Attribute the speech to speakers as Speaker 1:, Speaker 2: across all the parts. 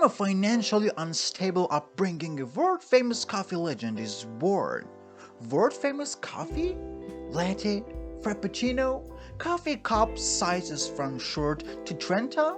Speaker 1: From a financially unstable upbringing, a world-famous coffee legend is born. World-famous coffee? Latte? Frappuccino? Coffee cup sizes from short to Trenta?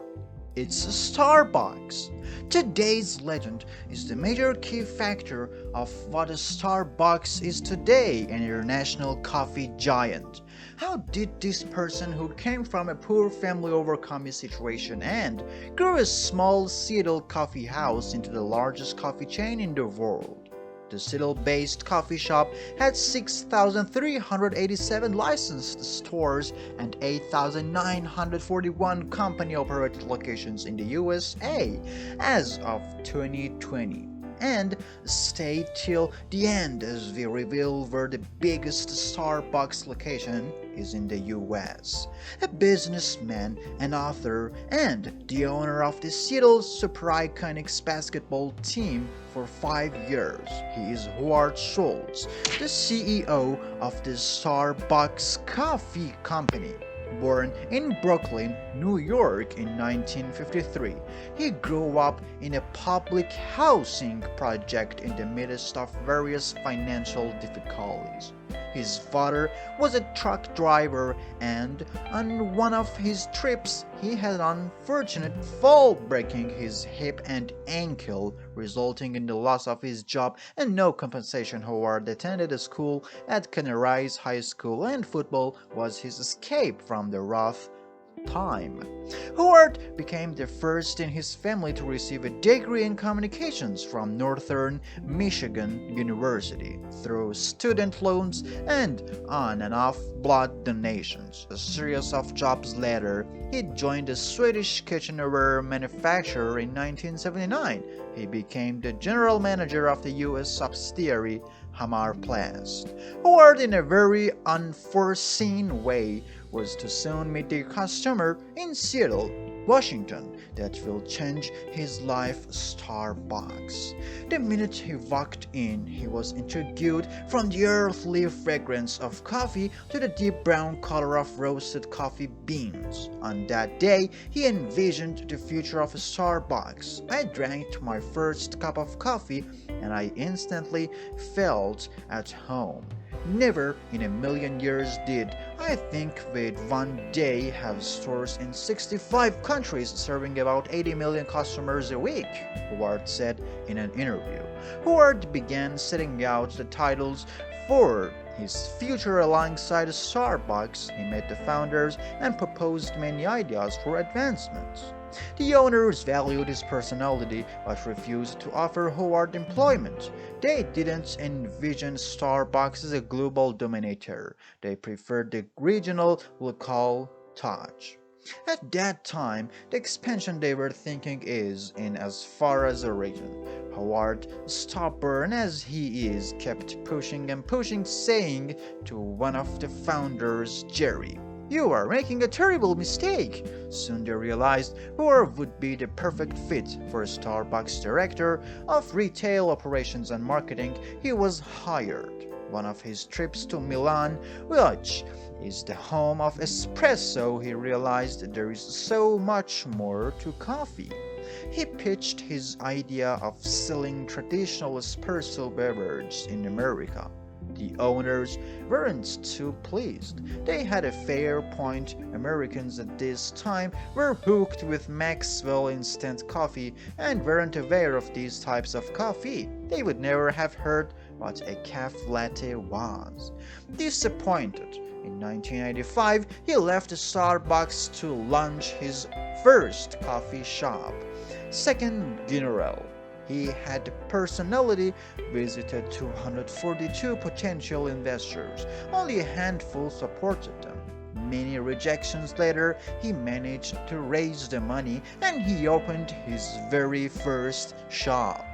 Speaker 1: It's a Starbucks. Today's legend is the major key factor of what a Starbucks is today, an international coffee giant. How did this person who came from a poor family overcome his situation and grew a small Seattle coffee house into the largest coffee chain in the world? The Seattle-based coffee shop had 6,387 licensed stores and 8,941 company-operated locations in the USA as of 2020. And stay till the end as we reveal where the biggest Starbucks location is in the US. A businessman, an author, and the owner of the Seattle Super Iconics basketball team for 5 years. He is Howard Schultz, the CEO of the Starbucks Coffee Company. Born in Brooklyn, New York in 1953, he grew up in a public housing project in the midst of various financial difficulties. His father was a truck driver, and on one of his trips, he had an unfortunate fall, breaking his hip and ankle, resulting in the loss of his job and no compensation. Howard attended a school at Canarsie High School, and football was his escape from the rough time. Howard became the first in his family to receive a degree in communications from Northern Michigan University through student loans and on and off blood donations. A series of jobs later, he joined a Swedish kitchenware manufacturer in 1979. He became the general manager of the U.S. subsidiary Hammarplast. Howard, in a very unforeseen way, was to soon meet the customer in Seattle, Washington, that will change his life: Starbucks. The minute he walked in, he was intrigued from the earthly fragrance of coffee to the deep brown color of roasted coffee beans. On that day, he envisioned the future of Starbucks. I drank my first cup of coffee and I instantly felt at home. Never in a million years did I think we'd one day have stores in 65 countries serving about 80 million customers a week, Howard said in an interview. Howard began setting out the titles for his future alongside Starbucks. He met the founders and proposed many ideas for advancements. The owners valued his personality but refused to offer Howard employment. They didn't envision Starbucks as a global dominator. They preferred the regional, local touch. At that time, the expansion they were thinking is in as far as a region. Howard, stubborn as he is, kept pushing and pushing, saying to one of the founders, Jerry, "You are making a terrible mistake." Soon they realized Howard would be the perfect fit for a Starbucks director of retail operations and marketing. He was hired. One of his trips to Milan, which is the home of espresso, he realized there is so much more to coffee. He pitched his idea of selling traditional espresso beverages in America. The owners weren't too pleased. They had a fair point. Americans at this time were hooked with Maxwell instant coffee and weren't aware of these types of coffee. They would never have heard what a cafe latte was. Disappointed, in 1985, he left Starbucks to launch his first coffee shop, Second Giornale. He had personally visited 242 potential investors. Only a handful supported them. Many rejections later, he managed to raise the money and he opened his very first shop.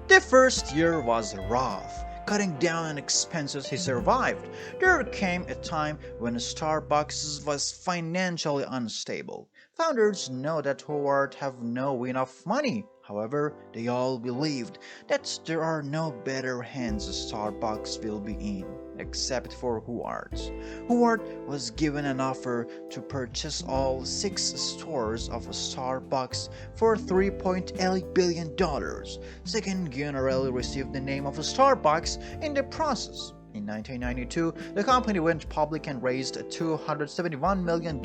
Speaker 1: The first year was rough. Cutting down on expenses, he survived. There came a time when Starbucks was financially unstable. Founders know that Howard have no enough money. However, they all believed that there are no better hands Starbucks will be in. except for Howard's. Howard was given an offer to purchase all 6 stores of Starbucks for $3.8 billion. Second, Giornale received the name of Starbucks in the process. In 1992, the company went public and raised $271 million,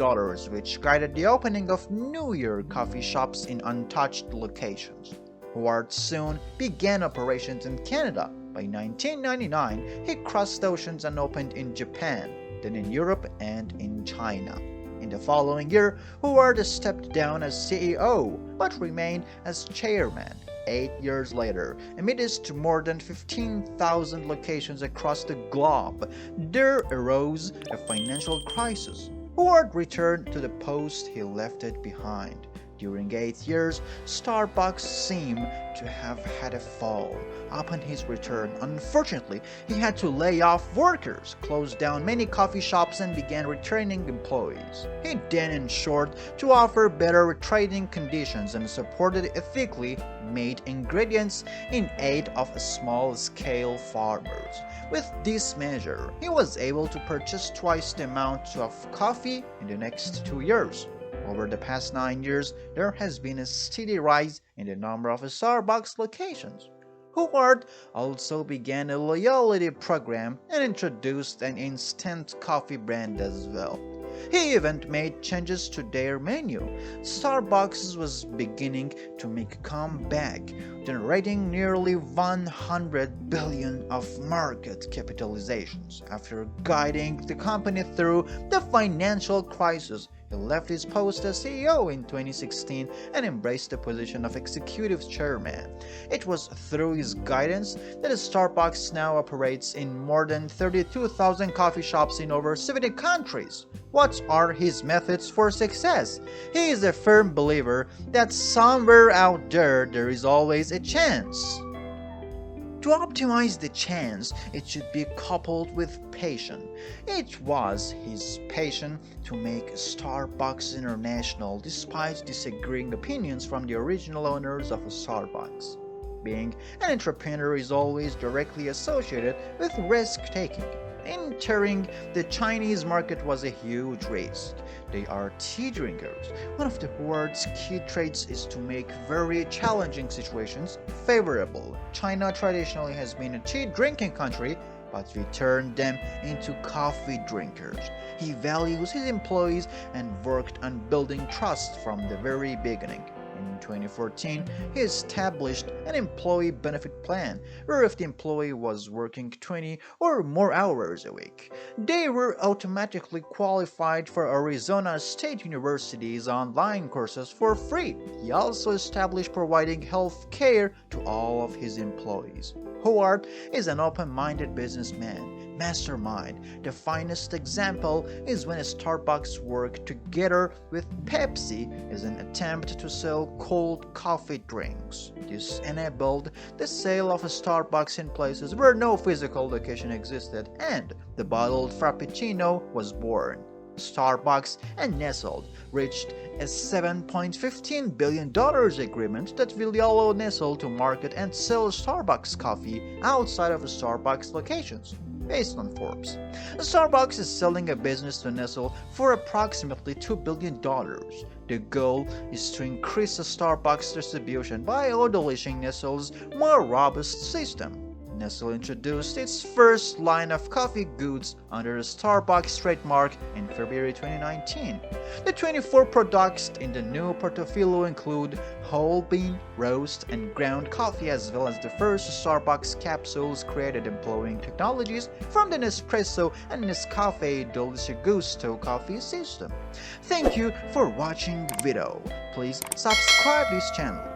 Speaker 1: which guided the opening of New York coffee shops in untouched locations. Howard soon began operations in Canada. By 1999, he crossed oceans and opened in Japan, then in Europe and in China. In the following year, Howard stepped down as CEO, but remained as chairman. 8 years later, amidst more than 15,000 locations across the globe, there arose a financial crisis. Howard returned to the post he left it behind. During 8 years, Starbucks seemed to have had a fall. Upon his return, unfortunately, he had to lay off workers, close down many coffee shops, and began retraining employees. He then ensured to offer better trading conditions and supported ethically made ingredients in aid of small-scale farmers. With this measure, he was able to purchase twice the amount of coffee in the next 2 years. Over the past 9 years, there has been a steady rise in the number of Starbucks locations. Howard also began a loyalty program and introduced an instant coffee brand as well. He even made changes to their menu. Starbucks was beginning to make a comeback, generating nearly $100 billion of market capitalizations. After guiding the company through the financial crisis, he left his post as CEO in 2016 and embraced the position of executive chairman. It was through his guidance that Starbucks now operates in more than 32,000 coffee shops in over 70 countries. What are his methods for success? He is a firm believer that somewhere out there is always a chance. To optimize the chance, it should be coupled with passion. It was his passion to make Starbucks international despite disagreeing opinions from the original owners of Starbucks. Being an entrepreneur is always directly associated with risk-taking. Entering the Chinese market was a huge risk. They are tea drinkers. One of the Howard's key traits is to make very challenging situations favorable. China traditionally has been a tea drinking country, but we turned them into coffee drinkers. He values his employees and worked on building trust from the very beginning. In 2014, he established an employee benefit plan where if the employee was working 20 or more hours a week, they were automatically qualified for Arizona State University's online courses for free. He also established providing health care to all of his employees. Howard is an open-minded businessman, mastermind. The finest example is when Starbucks worked together with Pepsi as an attempt to sell cold coffee drinks. This enabled the sale of Starbucks in places where no physical location existed, and the bottled Frappuccino was born. Starbucks and Nestle reached a $7.15 billion agreement that will allow Nestle to market and sell Starbucks coffee outside of Starbucks locations. Based on Forbes, Starbucks is selling a business to Nestle for approximately $2 billion. The goal is to increase the Starbucks distribution by unleashing Nestle's more robust system. Nestle introduced its first line of coffee goods under the Starbucks trademark in February 2019. The 24 products in the new portfolio include whole bean, roast, and ground coffee, as well as the first Starbucks capsules created employing technologies from the Nespresso and Nescafe Dolce Gusto coffee system. Thank you for watching the video. Please subscribe this channel.